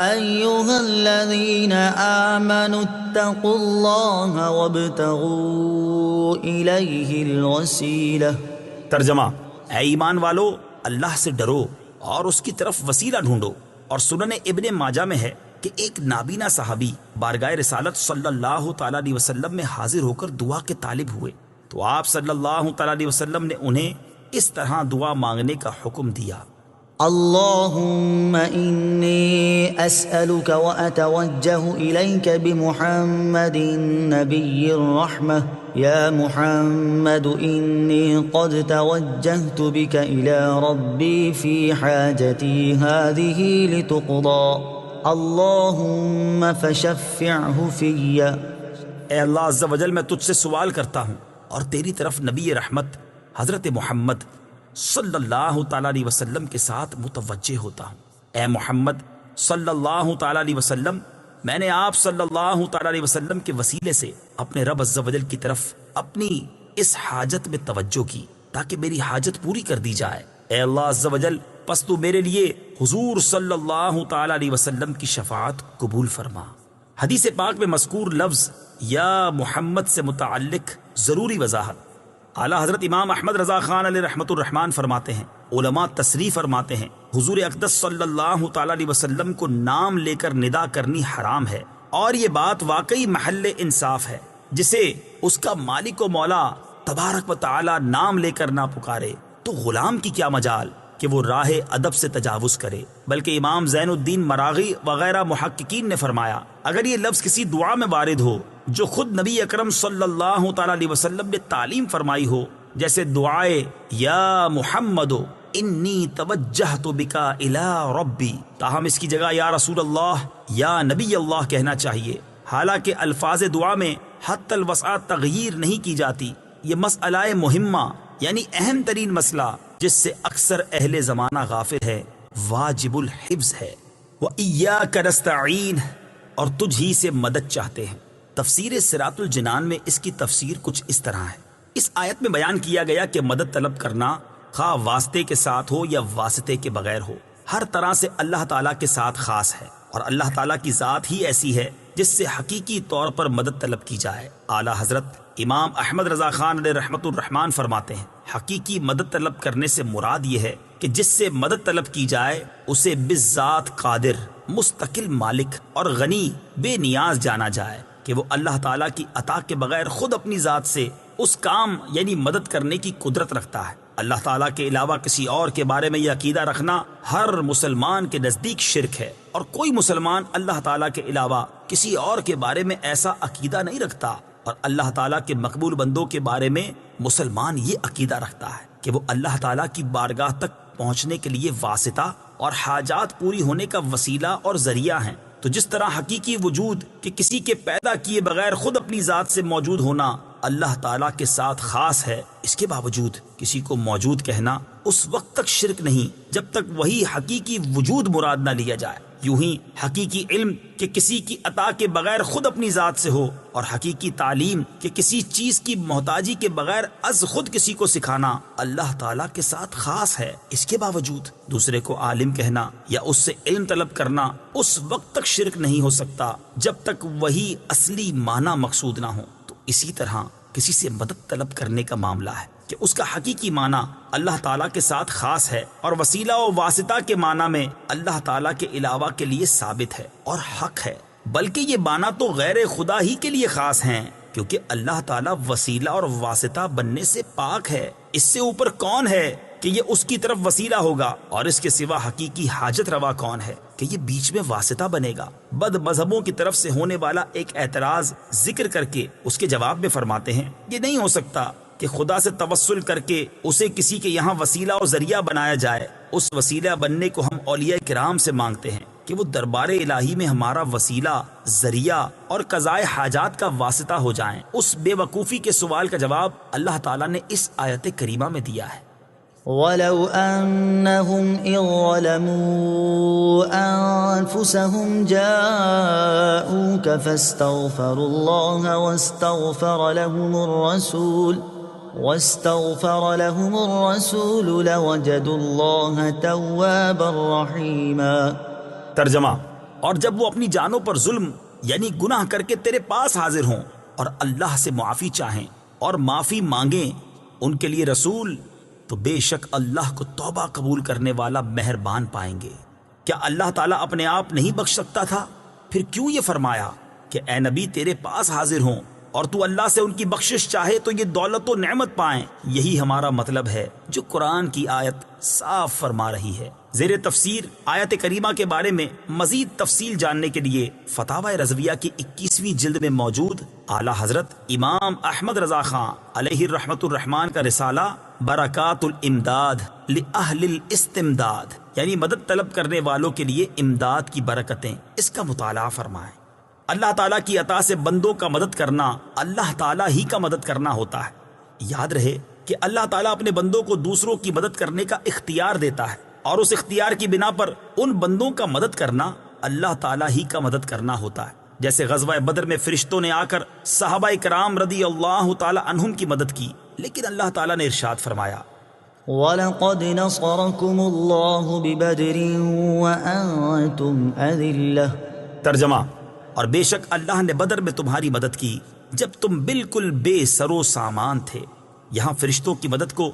أيها الذين آمنوا اتقوا الله وابتغوا إليه الوسيلة۔ ترجمہ: اے ایمان والو، اللہ سے ڈرو اور اس کی طرف وسیلہ ڈھونڈو۔ اور سنن ابن ماجہ میں ہے کہ ایک نابینا صحابی بارگاہ رسالت صلی اللہ تعالیٰ علیہ وسلم میں حاضر ہو کر دعا کے طالب ہوئے، تو آپ صلی اللہ تعالیٰ علیہ وسلم نے انہیں اس طرح دعا مانگنے کا حکم دیا، اللهم إني أسألك وأتوجه إليك بمحمد نبي الرحمة يا محمد إني قد توجهت بك إلى ربي في حاجتي هذه لتقضى اللهم فشفعه في۔ اے اللہ عز و جل، میں تجھ سے سوال کرتا ہوں اور تیری طرف نبی رحمت حضرت محمد صلی اللہ تعالیٰ علیہ وسلم کے ساتھ متوجہ ہوتا ہوں۔ اے محمد صلی اللہ تعالیٰ علیہ وسلم، میں نے آپ صلی اللہ تعالیٰ علیہ وسلم کے وسیلے سے اپنے رب عز و جل کی طرف اپنی اس حاجت میں توجہ کی تاکہ میری حاجت پوری کر دی جائے۔ اے اللہ عز و جل پس تو میرے لیے حضور صلی اللہ تعالی علیہ وسلم کی شفاعت قبول فرما۔ حدیث پاک میں مذکور لفظ یا محمد سے متعلق ضروری وضاحت اعلیٰ حضرت امام احمد رضا خان علیہ رحمۃ الرحمان فرماتے ہیں، علماء تصریح فرماتے ہیں حضور اقدس صلی اللہ تعالی علیہ وسلم کو نام لے کر ندا کرنی حرام ہے، اور یہ بات واقعی محل انصاف ہے۔ جسے اس کا مالک و مولا تبارک و تعالی نام لے کر نہ پکارے تو غلام کی کیا مجال کہ وہ راہ ادب سے تجاوز کرے۔ بلکہ امام زین الدین مراغی وغیرہ محققین نے فرمایا اگر یہ لفظ کسی دعا میں وارد ہو جو خود نبی اکرم صلی اللہ تعالی علیہ وسلم نے تعلیم فرمائی ہو، جیسے دعائے یا محمد انی توجہت بکا الی ربی، تاہم اس کی جگہ یا رسول اللہ یا نبی اللہ کہنا چاہیے۔ حالانکہ الفاظ دعا میں حتی الوسع تغییر نہیں کی جاتی۔ یہ مسئلہ مہمہ یعنی اہم ترین مسئلہ جس سے اکثر اہل زمانہ غافل ہے، واجب الحفظ ہے۔ وَإِيَّاكَ نَسْتَعِينُ، اور تجھ ہی سے مدد چاہتے ہیں۔ تفسیر صراط الجنان میں اس کی تفسیر کچھ اس طرح ہے۔ اس آیت میں بیان کیا گیا کہ مدد طلب کرنا خواہ واسطے کے ساتھ ہو یا واسطے کے بغیر ہو، ہر طرح سے اللہ تعالیٰ کے ساتھ خاص ہے، اور اللہ تعالیٰ کی ذات ہی ایسی ہے جس سے حقیقی طور پر مدد طلب کی جائے۔ اعلیٰ حضرت امام احمد رضا خان علیہ رحمۃ الرحمان فرماتے ہیں حقیقی مدد طلب کرنے سے مراد یہ ہے کہ جس سے مدد طلب کی جائے اسے بالذات قادر، مستقل مالک اور غنی بے نیاز جانا جائے کہ وہ اللہ تعالیٰ کی عطا کے بغیر خود اپنی ذات سے اس کام یعنی مدد کرنے کی قدرت رکھتا ہے۔ اللہ تعالیٰ کے علاوہ کسی اور کے بارے میں یہ عقیدہ رکھنا ہر مسلمان کے نزدیک شرک ہے، اور کوئی مسلمان اللہ تعالیٰ کے علاوہ کسی اور کے بارے میں ایسا عقیدہ نہیں رکھتا، اور اللہ تعالیٰ کے مقبول بندوں کے بارے میں مسلمان یہ عقیدہ رکھتا ہے کہ وہ اللہ تعالیٰ کی بارگاہ تک پہنچنے کے لیے واسطہ اور حاجات پوری ہونے کا وسیلہ اور ذریعہ ہیں۔ تو جس طرح حقیقی وجود کہ کسی کے پیدا کیے بغیر خود اپنی ذات سے موجود ہونا اللہ تعالیٰ کے ساتھ خاص ہے، اس کے باوجود کسی کو موجود کہنا اس وقت تک شرک نہیں جب تک وہی حقیقی وجود مراد نہ لیا جائے۔ یوں ہی حقیقی علم کہ کسی کی عطا کے بغیر خود اپنی ذات سے ہو، اور حقیقی تعلیم کہ کسی چیز کی محتاجی کے بغیر از خود کسی کو سکھانا اللہ تعالیٰ کے ساتھ خاص ہے، اس کے باوجود دوسرے کو عالم کہنا یا اس سے علم طلب کرنا اس وقت تک شرک نہیں ہو سکتا جب تک وہی اصلی معنی مقصود نہ ہو۔ تو اسی طرح کسی سے مدد طلب کرنے کا معاملہ ہے کہ اس کا حقیقی معنی اللہ تعالیٰ کے ساتھ خاص ہے، اور وسیلہ و واسطہ کے معنی میں اللہ تعالیٰ کے علاوہ کے لیے ثابت ہے اور حق ہے، بلکہ یہ معنی تو غیر خدا ہی کے لیے خاص ہیں، کیونکہ اللہ تعالیٰ وسیلہ اور واسطہ بننے سے پاک ہے۔ اس سے اوپر کون ہے کہ یہ اس کی طرف وسیلہ ہوگا، اور اس کے سوا حقیقی حاجت روا کون ہے کہ یہ بیچ میں واسطہ بنے گا۔ بد مذہبوں کی طرف سے ہونے والا ایک اعتراض ذکر کر کے اس کے جواب میں فرماتے ہیں یہ نہیں ہو سکتا کہ خدا سے توسل کر کے اسے کسی کے یہاں وسیلہ اور ذریعہ بنایا جائے۔ اس وسیلہ بننے کو ہم اولیاء کرام سے مانگتے ہیں کہ وہ دربار الہی میں ہمارا وسیلہ، ذریعہ اور قضائے حاجات کا واسطہ ہو جائیں۔ اس بے وقوفی کے سوال کا جواب اللہ تعالیٰ نے اس آیت کریمہ میں دیا ہے۔ وَلَوْ أَنَّهُمْ إِذ ظَلَمُوا أَنفُسَهُمْ جَاءُوكَ فَاسْتَغْفَرُوا اللَّهَ واستغفر لهم الرسول لوجدوا الله توابا رحيما۔ ترجمہ، اور جب وہ اپنی جانوں پر ظلم یعنی گناہ کر کے تیرے پاس حاضر ہوں اور اللہ سے معافی چاہیں اور معافی مانگیں ان کے لیے رسول، تو بے شک اللہ کو توبہ قبول کرنے والا مہربان پائیں گے۔ کیا اللہ تعالیٰ اپنے آپ نہیں بخش سکتا تھا؟ پھر کیوں یہ فرمایا کہ اے نبی تیرے پاس حاضر ہوں اور تو اللہ سے ان کی بخشش چاہے تو یہ دولت و نعمت پائیں؟ یہی ہمارا مطلب ہے جو قرآن کی آیت صاف فرما رہی ہے۔ زیر تفسیر آیت کریمہ کے بارے میں مزید تفصیل جاننے کے لیے فتاوی رضویہ کی 21ویں جلد میں موجود اعلیٰ حضرت امام احمد رضا خان علیہ رحمۃ الرحمان کا رسالہ برکات الامداد لأہل الاستمداد یعنی مدد طلب کرنے والوں کے لیے امداد کی برکتیں، اس کا مطالعہ فرمائیں۔ اللہ تعالیٰ کی عطا سے بندوں کا مدد کرنا اللہ تعالیٰ ہی کا مدد کرنا ہوتا ہے۔ یاد رہے کہ اللہ تعالیٰ اپنے بندوں کو دوسروں کی مدد کرنے کا اختیار دیتا ہے، اور اس اختیار کی بنا پر ان بندوں کا مدد کرنا اللہ تعالیٰ ہی کا مدد کرنا ہوتا ہے۔ جیسے غزوہ بدر میں فرشتوں نے آ کر صحابہ کرام رضی اللہ تعالیٰ عنہم کی مدد کی، لیکن اللہ تعالیٰ نے ارشاد فرمایا وَلَقَدْ نَصَرَكُمُ اللَّهُ بِبَدْرٍ وَأَنْتُمْ أَذِلَّةٌ۔ ترجمہ: اور بے شک اللہ نے بدر میں تمہاری مدد کی جب تم بالکل بے سر و سامان تھے۔ یہاں فرشتوں کی مدد کو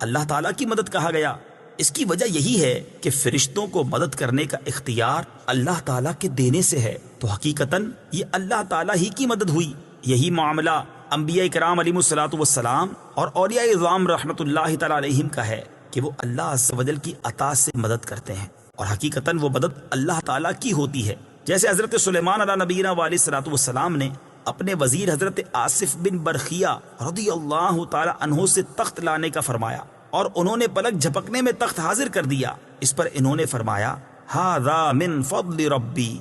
اللہ تعالیٰ کی مدد کہا گیا۔ اس کی وجہ یہی ہے کہ فرشتوں کو مدد کرنے کا اختیار اللہ تعالیٰ کے دینے سے ہے، تو حقیقتاً یہ اللہ تعالیٰ ہی کی مدد ہوئی۔ یہی معاملہ انبیاء کرام علیہ الصلوۃ والسلام اور اولیاء اعظام رحمۃ اللہ تعالیٰ علیہم کا ہے کہ وہ اللہ عز و جل کی عطا سے مدد کرتے ہیں، اور حقیقتاً وہ مدد اللہ تعالیٰ کی ہوتی ہے۔ جیسے حضرت سلیمان علیہ نبینا علیہ الصلوۃ والسلام نے اپنے وزیر حضرت آصف بن برخیہ رضی اللہ تعالی عنہ سے تخت لانے کا فرمایا، اور انہوں نے پلک جھپکنے میں تخت حاضر کر دیا۔ اس پر انہوں نے فرمایا ھذا من فضل ربی،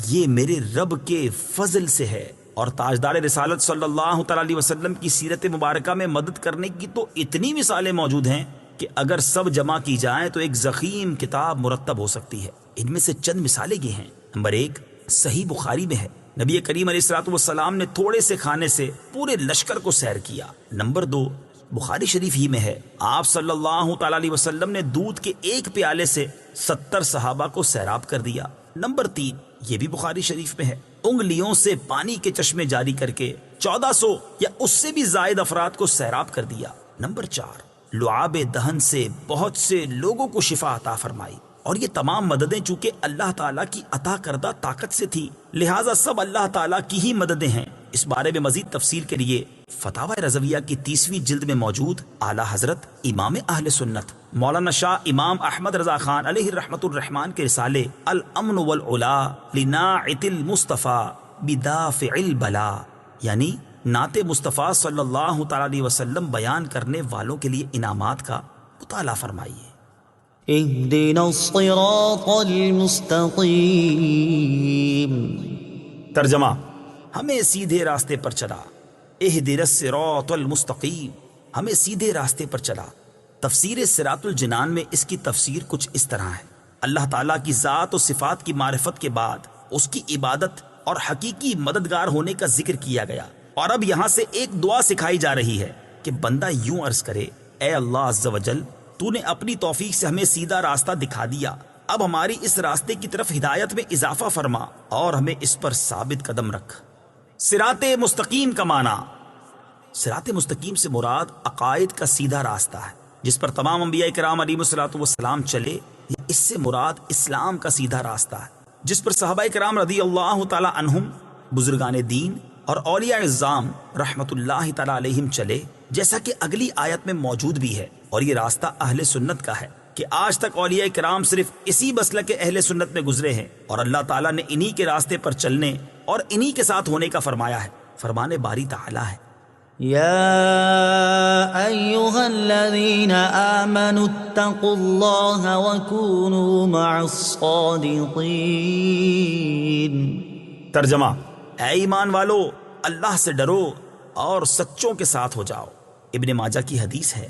یہ میرے رب کے فضل سے ہے۔ اور تاجدار رسالت صلی اللہ تعالی علیہ وسلم کی سیرت مبارکہ میں مدد کرنے کی تو اتنی مثالیں موجود ہیں کہ اگر سب جمع کی جائیں تو ایک ضخیم کتاب مرتب ہو سکتی ہے۔ ان میں سے چند مثالیں یہ ہیں۔ نمبر 1 صحیح بخاری میں ہے، نبی کریم علیہ الصلوۃ والسلام نے تھوڑے سے کھانے سے پورے لشکر کو سیر کیا۔ نمبر 2 بخاری شریف ہی میں ہے، آپ صلی اللہ تعالی علیہ وسلم نے دودھ کے ایک پیالے سے 70 صحابہ کو سیراب کر دیا۔ نمبر 3 یہ بھی بخاری شریف میں ہے، انگلیوں سے پانی کے چشمے جاری کر کے 1400 یا اس سے بھی زائد افراد کو سیراب کر دیا۔ نمبر 4 لعاب دہن سے بہت سے لوگوں کو شفا عطا فرمائی، اور یہ تمام مددیں چونکہ اللہ تعالیٰ کی عطا کردہ طاقت سے تھی، لہٰذا سب اللہ تعالیٰ کی ہی مددیں ہیں۔ اس بارے میں مزید تفصیل کے لیے فتاوی رضویہ کی 30ویں جلد میں موجود اعلیٰ حضرت امام اہل سنت مولانا شاہ امام احمد رضا خان علیہ رحمت الرحمان کے رسالے الامن والعلا لناعت المصطفیٰ بدافع البلا، یعنی نعت مصطفیٰ صلی اللہ تعالی علیہ وسلم بیان کرنے والوں کے لیے انعامات کا مطالعہ فرمائیے۔ اهدنا الصراط المستقیم۔ ترجمہ: ہمیں سیدھے راستے پر چلا۔ اہدنا الصراط المستقیم، ہمیں سیدھے راستے پر چلا۔ تفسیر صراط الجنان میں اس کی تفسیر کچھ اس طرح ہے: اللہ تعالیٰ کی ذات و صفات کی معرفت کے بعد اس کی عبادت اور حقیقی مددگار ہونے کا ذکر کیا گیا، اور اب یہاں سے ایک دعا سکھائی جا رہی ہے کہ بندہ یوں عرض کرے، اے اللہ عز و جل، تو نے اپنی توفیق سے ہمیں سیدھا راستہ دکھا دیا، اب ہماری اس راستے کی طرف ہدایت میں اضافہ فرما اور ہمیں اس پر ثابت قدم رکھ۔ صراط مستقیم کا معنی، صراط مستقیم سے مراد عقائد کا سیدھا راستہ ہے جس پر تمام انبیاء کرام علیہ الصلوۃ والسلام چلے، یا اس سے مراد اسلام کا سیدھا راستہ ہے جس پر صحابہ کرام رضی اللہ تعالی عنہم، بزرگان دین اور اولیاء اعظام رحمت اللہ تعالی علیہم چلے، جیسا کہ اگلی آیت میں موجود بھی ہے۔ اور یہ راستہ اہل سنت کا ہے کہ آج تک اولیاء کرام صرف اسی مسلک اہل سنت میں گزرے ہیں، اور اللہ تعالیٰ نے انہی کے راستے پر چلنے اور انہی کے ساتھ ہونے کا فرمایا ہے۔ فرمان باری تعالیٰ ہے، یا ایہا الذین آمنوا اتقوا اللہ وکونوا مع الصادقین۔ ترجمہ: اے ایمان والو، اللہ سے ڈرو اور سچوں کے ساتھ ہو جاؤ۔ ابن ماجہ کی حدیث ہے،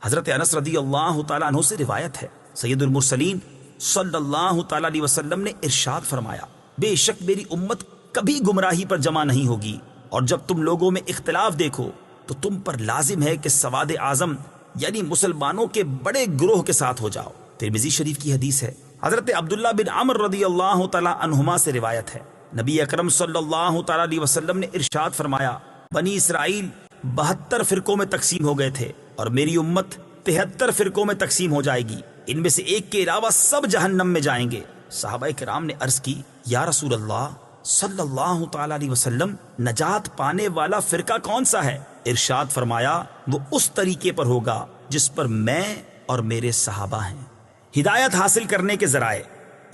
حضرت انس رضی اللہ تعالیٰ عنہ سے روایت ہے، سید المرسلین صلی اللہ تعالیٰ علیہ وسلم نے ارشاد فرمایا، بے شک میری امت کبھی گمراہی پر جمع نہیں ہوگی، اور جب تم لوگوں میں اختلاف دیکھو تو تم پر لازم ہے کہ سواد اعظم یعنی مسلمانوں کے بڑے گروہ کے ساتھ ہو جاؤ۔ ترمذی شریف کی حدیث ہے، حضرت عبداللہ بن عمر رضی اللہ تعالیٰ عنہما سے روایت ہے، نبی اکرم صلی اللہ تعالیٰ علیہ وسلم نے ارشاد فرمایا، بنی اسرائیل 72 فرقوں میں تقسیم ہو گئے تھے، اور میری امت 73 فرقوں میں تقسیم ہو جائے گی، ان میں سے ایک کے علاوہ سب جہنم میں جائیں گے۔ صحابہ کرام نے عرض کی، یا رسول اللہ صلی اللہ تعالی علیہ وسلم، نجات پانے والا فرقہ کون سا ہے؟ ارشاد فرمایا، وہ اس طریقے پر ہوگا جس پر میں اور میرے صحابہ ہیں۔ ہدایت حاصل کرنے کے ذرائع،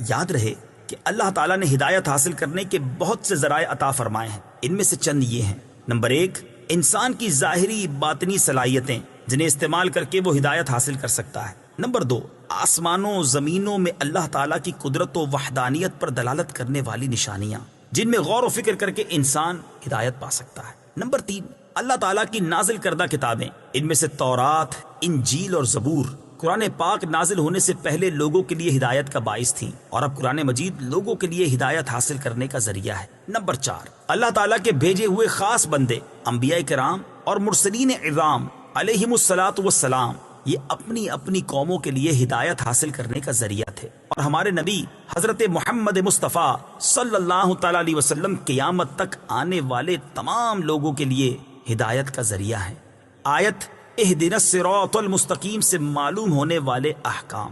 یاد رہے کہ اللہ تعالیٰ نے ہدایت حاصل کرنے کے بہت سے ذرائع عطا فرمائے ہیں، ان میں سے چند یہ ہیں۔ نمبر 1، انسان کی ظاہری باطنی صلاحیتیں جنہیں استعمال کر کے وہ ہدایت حاصل کر سکتا ہے۔ نمبر 2، آسمانوں زمینوں میں اللہ تعالیٰ کی قدرت و وحدانیت پر دلالت کرنے والی نشانیاں جن میں غور و فکر کر کے انسان ہدایت پا سکتا ہے۔ نمبر 3، اللہ تعالیٰ کی نازل کردہ کتابیں، ان میں سے تورات، انجیل اور زبور قرآن پاک نازل ہونے سے پہلے لوگوں کے لیے ہدایت کا باعث تھیں، اور اب قرآن مجید لوگوں کے لیے ہدایت حاصل کرنے کا ذریعہ ہے۔ نمبر 4، اللہ تعالیٰ کے بھیجے ہوئے خاص بندے انبیاء کرام اور مرسلین اعظام علیہم الصلاۃ والسلام یہ اپنی اپنی قوموں کے لیے ہدایت حاصل کرنے کا ذریعہ تھے، اور ہمارے نبی حضرت محمد مصطفیٰ صلی اللہ تعالی علیہ وسلم قیامت تک آنے والے تمام لوگوں کے لیے ہدایت کا ذریعہ ہیں۔ آیت اہدنا الصراط المستقیم سے معلوم ہونے والے احکام۔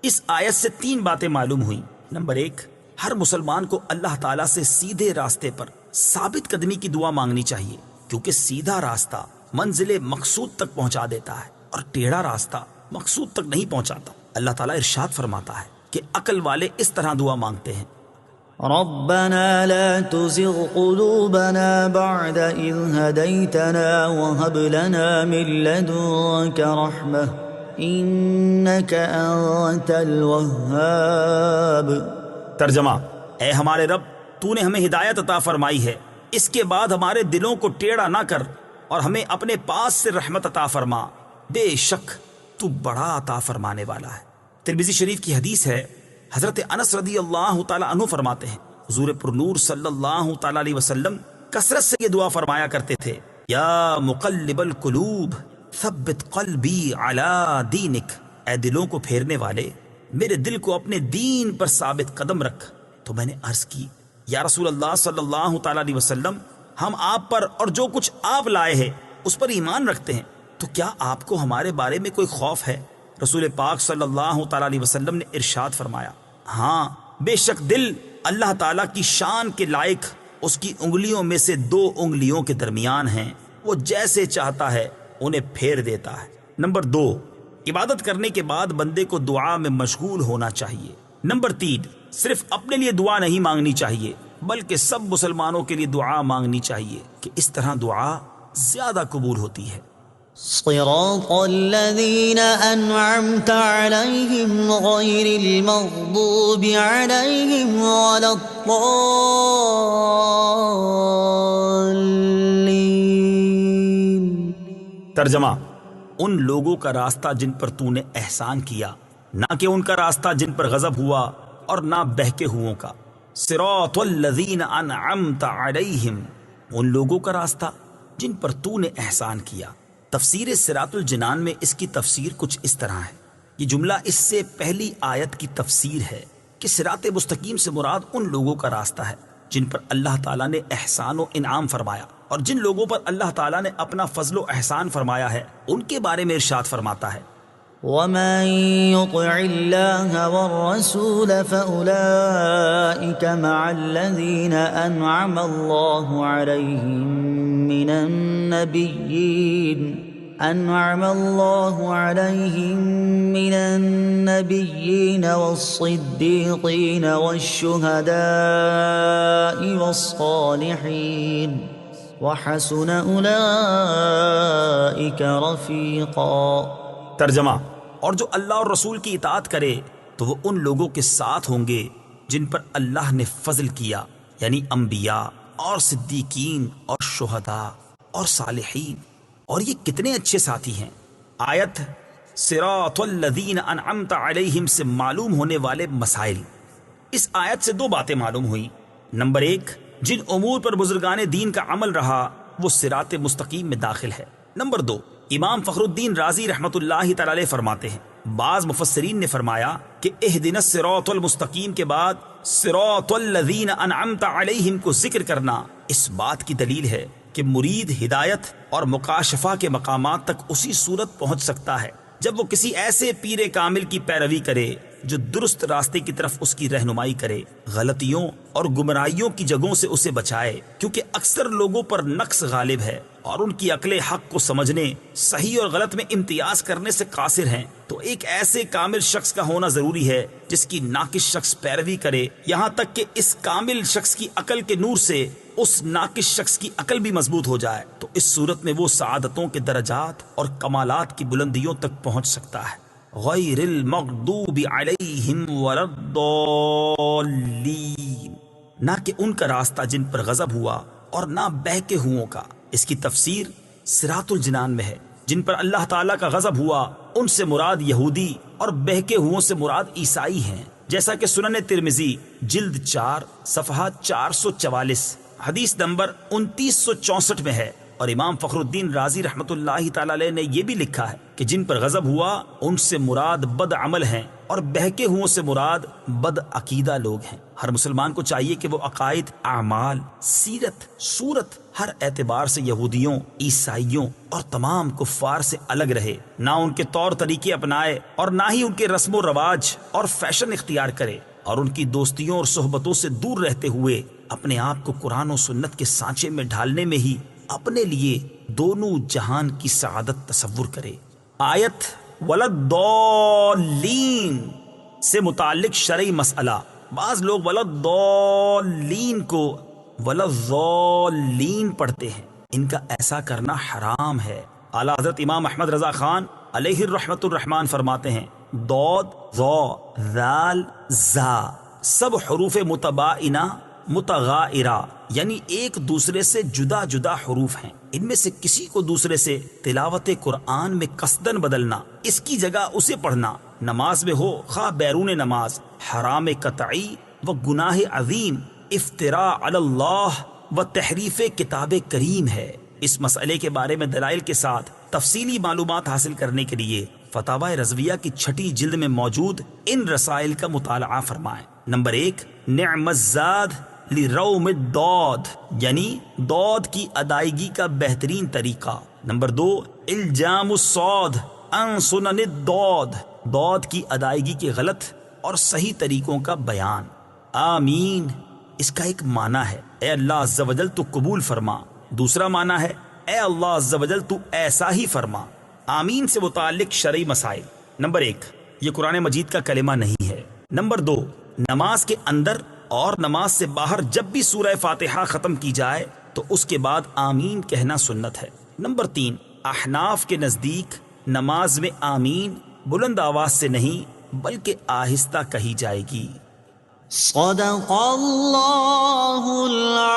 اس آیت سے 3 باتیں معلوم ہوئیں۔ نمبر 1، ہر مسلمان کو اللہ تعالیٰ سے سیدھے راستے پر ثابت قدمی کی دعا مانگنی چاہیے، کیونکہ سیدھا راستہ منزل مقصود تک پہنچا دیتا ہے اور ٹیڑھا راستہ مقصود تک نہیں پہنچاتا۔ اللہ تعالیٰ ارشاد فرماتا ہے کہ عقل والے اس طرح دعا مانگتے ہیں: ربنا لا تزغ قلوبنا بعد إذ هديتنا وهب لنا من لدنك رحمة إنك أنت الوهاب۔ ترجمہ: اے ہمارے رب، تو نے ہمیں ہدایت عطا فرمائی ہے، اس کے بعد ہمارے دلوں کو ٹیڑھا نہ کر اور ہمیں اپنے پاس سے رحمت عطا فرما، بے شک تو بڑا عطا فرمانے والا ہے۔ ترمذی شریف کی حدیث ہے، حضرت انس رضی اللہ تعالی عنہ فرماتے ہیں، حضور پر نور صلی اللہ تعالی علیہ وسلم کثرت سے یہ دعا فرمایا کرتے تھے: یا مقلب القلوب ثبت قلبی علی دینک، اے دلوں کو پھیرنے والے، میرے دل کو اپنے دین پر ثابت قدم رکھ۔ تو میں نے عرض کی: یا رسول اللہ صلی اللہ تعالی علیہ وسلم، ہم آپ پر اور جو کچھ آپ لائے ہیں اس پر ایمان رکھتے ہیں، تو کیا آپ کو ہمارے بارے میں کوئی خوف ہے؟ رسول پاک صلی اللہ تعالی علیہ وسلم نے ارشاد فرمایا: ہاں، بے شک دل اللہ تعالیٰ کی شان کے لائق اس کی انگلیوں میں سے 2 انگلیوں کے درمیان ہیں، وہ جیسے چاہتا ہے انہیں پھیر دیتا ہے۔ نمبر 2، عبادت کرنے کے بعد بندے کو دعا میں مشغول ہونا چاہیے۔ نمبر 3، صرف اپنے لیے دعا نہیں مانگنی چاہیے بلکہ سب مسلمانوں کے لیے دعا مانگنی چاہیے، کہ اس طرح دعا زیادہ قبول ہوتی ہے۔ صراط الذين أنعمت عليهم غير المغضوب عليهم ولا الضالين۔ ترجمہ: ان لوگوں کا راستہ جن پر تو نے احسان کیا، نہ کہ ان کا راستہ جن پر غضب ہوا اور نہ بہکے ہوئوں کا۔ صراط الذین انعمت علیہم، ان لوگوں کا راستہ جن پر تو نے احسان کیا۔ تفسیر صراط الجنان میں اس کی تفسیر کچھ اس طرح ہے۔ یہ جملہ اس سے پہلی آیت کی تفسیر ہے کہ صراط مستقیم سے مراد ان لوگوں کا راستہ ہے جن پر اللہ تعالیٰ نے احسان و انعام فرمایا، اور جن لوگوں پر اللہ تعالیٰ نے اپنا فضل و احسان فرمایا ہے ان کے بارے میں ارشاد فرماتا ہے: ومن يطع الله والرسول فأولئك مع الذين أنعم الله عليهم من النبيين والصديقين والشهداء والصالحين وحسن أولئك رفيقا۔ ترجمہ: اور جو اللہ اور رسول کی اطاعت کرے تو وہ ان لوگوں کے ساتھ ہوں گے جن پر اللہ نے فضل کیا، یعنی انبیاء اور صدیقین اور شہداء اور صالحین، اور یہ کتنے اچھے ساتھی ہیں۔ آیت صراط الذین انعمت علیہم سے معلوم ہونے والے مسائل۔ اس آیت سے 2 باتیں معلوم ہوئیں۔ نمبر 1، جن امور پر بزرگان دین کا عمل رہا وہ صراط مستقیم میں داخل ہے۔ نمبر 2، امام فخر الدین رازی رحمت اللہ تعالی علیہ فرماتے ہیں، بعض مفسرین نے فرمایا کہ اہدنا الصراط المستقیم کے بعد صراط الذین انعمت علیہم کو ذکر کرنا اس بات کی دلیل ہے کہ مرید ہدایت اور مکاشفہ کے مقامات تک اسی صورت پہنچ سکتا ہے جب وہ کسی ایسے پیر کامل کی پیروی کرے جو درست راستے کی طرف اس کی رہنمائی کرے، غلطیوں اور گمراہیوں کی جگہوں سے اسے بچائے، کیونکہ اکثر لوگوں پر نقص غالب ہے اور ان کی عقل حق کو سمجھنے، صحیح اور غلط میں امتیاز کرنے سے قاصر ہیں۔ تو ایک ایسے کامل شخص کا ہونا ضروری ہے جس کی ناقص شخص پیروی کرے، یہاں تک کہ اس کامل شخص کی عقل کے نور سے اس ناقص شخص کی عقل بھی مضبوط ہو جائے، تو اس صورت میں وہ سعادتوں کے درجات اور کمالات کی بلندیوں تک پہنچ سکتا ہے۔ غیر المغضوب علیہم ولا الضالین، نہ کہ ان کا راستہ جن پر غضب ہوا اور نہ بہکے ہوئوں کا۔ اس کی تفسیر صراط الجنان میں ہے۔ جن پر اللہ تعالیٰ کا غضب ہوا ان سے مراد یہودی اور بہکے ہوئوں سے مراد عیسائی ہیں، جیسا کہ سنن ترمذی جلد 4 صفحہ 444 حدیث نمبر 2964 میں ہے۔ اور امام فخر الدین رازی رحمت اللہ تعالی علیہ نے یہ بھی لکھا ہے کہ جن پر غضب ہوا ان سے مراد بد عمل ہیں اور بہکے ہوئوں سے مراد بد عقیدہ لوگ ہیں۔ ہر مسلمان کو چاہیے کہ وہ عقائد، اعمال، سیرت، صورت ہر اعتبار سے یہودیوں، عیسائیوں اور تمام کفار سے الگ رہے، نہ ان کے طور طریقے اپنائے اور نہ ہی ان کے رسم و رواج اور فیشن اختیار کرے، اور ان کی دوستیوں اور صحبتوں سے دور رہتے ہوئے اپنے آپ کو قرآن و سنت کے سانچے میں ڈھالنے میں ہی اپنے لیے دونوں جہان کی سعادت تصور کرے۔ آیت وَلَضَّالِّينَ سے متعلق شرعی مسئلہ، بعض لوگ وَلَضَّالِّينَ کو وَلَضَّالِّينَ پڑھتے ہیں، ان کا ایسا کرنا حرام ہے۔ اعلیٰ حضرت امام احمد رضا خان علیہ الرحمت الرحمان فرماتے ہیں ضاد، ظا، ذال، زا سب حروف متباینہ متغائرہ یعنی ایک دوسرے سے جدا جدا حروف ہیں، ان میں سے کسی کو دوسرے سے تلاوت قرآن میں قصدن بدلنا، اس کی جگہ اسے پڑھنا، نماز میں ہو خواہ بیرون نماز، حرام قطعی و گناہ عظیم، افتراء علی اللہ و تحریف کتاب کریم ہے۔ اس مسئلے کے بارے میں دلائل کے ساتھ تفصیلی معلومات حاصل کرنے کے لیے فتاوی رضویہ کی 6 جلد میں موجود ان رسائل کا مطالعہ فرمائیں۔ نمبر 1، نعم الزاد لروم الضاد یعنی ضاد کی ادائیگی کا بہترین طریقہ۔ نمبر 2، الجام الصاد عن سنن الضاد ضاد کی ادائیگی کے غلط اور صحیح طریقوں کا بیان۔ آمین اس کا ایک معنی ہے اے اللہ عز و جل تو قبول فرما، دوسرا معنی ہے اے اللہ عز و جل تو ایسا ہی فرما۔ آمین سے متعلق شرعی مسائل۔ نمبر 1، یہ قرآن مجید کا کلمہ نہیں ہے۔ نمبر 2، نماز کے اندر اور نماز سے باہر جب بھی سورہ فاتحہ ختم کی جائے تو اس کے بعد آمین کہنا سنت ہے۔ نمبر 3، احناف کے نزدیک نماز میں آمین بلند آواز سے نہیں بلکہ آہستہ کہی جائے گی۔ صدق اللہ العظیم۔